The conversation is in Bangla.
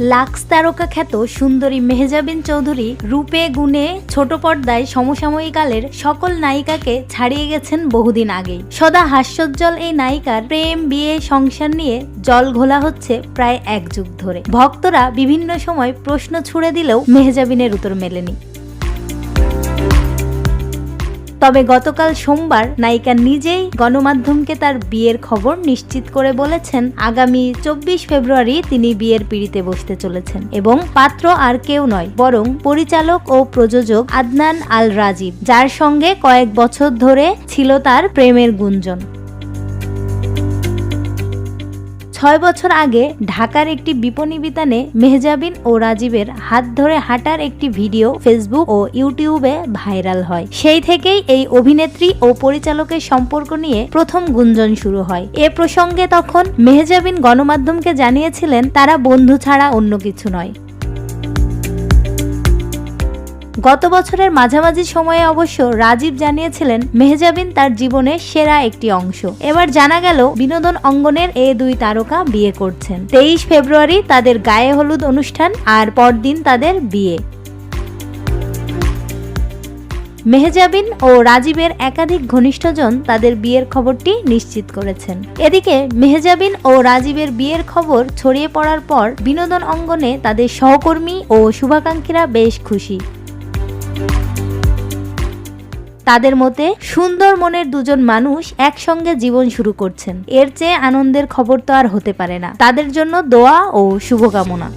লাক্স তারকা খ্যাত সুন্দরী মেহজাবিন চৌধুরী রূপে গুণে ছোট পর্দায় সমসাময়িক কালের সকল নায়িকাকে ছাড়িয়ে গেছেন বহুদিন আগেই। সদা হাস্যোজ্জ্বল এই নায়িকার প্রেম, বিয়ে, সংসার নিয়ে জল ঘোলা হচ্ছে প্রায় এক যুগ ধরে। ভক্তরা বিভিন্ন সময় প্রশ্ন ছুড়ে দিলেও মেহজাবিনের উত্তর মেলেনি। তবে গতকাল সোমবার নায়িকা নিজেই গণমাধ্যমকে তার বিয়ের খবর নিশ্চিত করে বলেছেন আগামী 24 ফেব্রুয়ারি তিনি বিয়ের পিঁড়িতে বসতে চলেছেন এবং পাত্র আর কেউ নয় বরং পরিচালক ও প্রযোজক আদনান আল রাজীব, যার সঙ্গে কয়েক বছর ধরে ছিল তার প্রেমের গুঞ্জন। 6 বছর আগে ঢাকার একটি বিপণী বিতানে মেহজাবিন ও রাজীবের হাত ধরে হাঁটার একটি ভিডিও ফেসবুক ও ইউটিউবে ভাইরাল হয়। সেই থেকেই এই অভিনেত্রী ও পরিচালকের সম্পর্ক নিয়ে প্রথম গুঞ্জন শুরু হয়। এ প্রসঙ্গে তখন মেহজাবিন গণমাধ্যমকে জানিয়েছিলেন তারা বন্ধু ছাড়া অন্য কিছু নয়। গত বছরের মাঝামাঝি সময়ে অবশ্য রাজীব জানিয়েছিলেন মেহজাবিন তার জীবনের সেরা একটি অংশ। এবার জানা গেল বিনোদন অঙ্গনের এই দুই তারকা বিয়ে করছেন। 23 ফেব্রুয়ারি তাদের গায়ে হলুদ অনুষ্ঠান আর পরদিন তাদের বিয়ে। মেহজাবিন ও রাজীবের একাধিক ঘনিষ্ঠজন তাদের বিয়ের খবরটি নিশ্চিত করেছেন। এদিকে মেহজাবিন ও রাজীবের বিয়ের খবর ছড়িয়ে পড়ার পর বিনোদন অঙ্গনে তাদের সহকর্মী ও শুভাকাঙ্ক্ষীরা বেশ খুশি। তাদের মতে সুন্দর মনের দুজন মানুষ একসঙ্গে জীবন শুরু করছেন, এর চেয়ে আনন্দের খবর তো আর হতে পারে না। তাদের জন্য দোয়া ও শুভকামনা।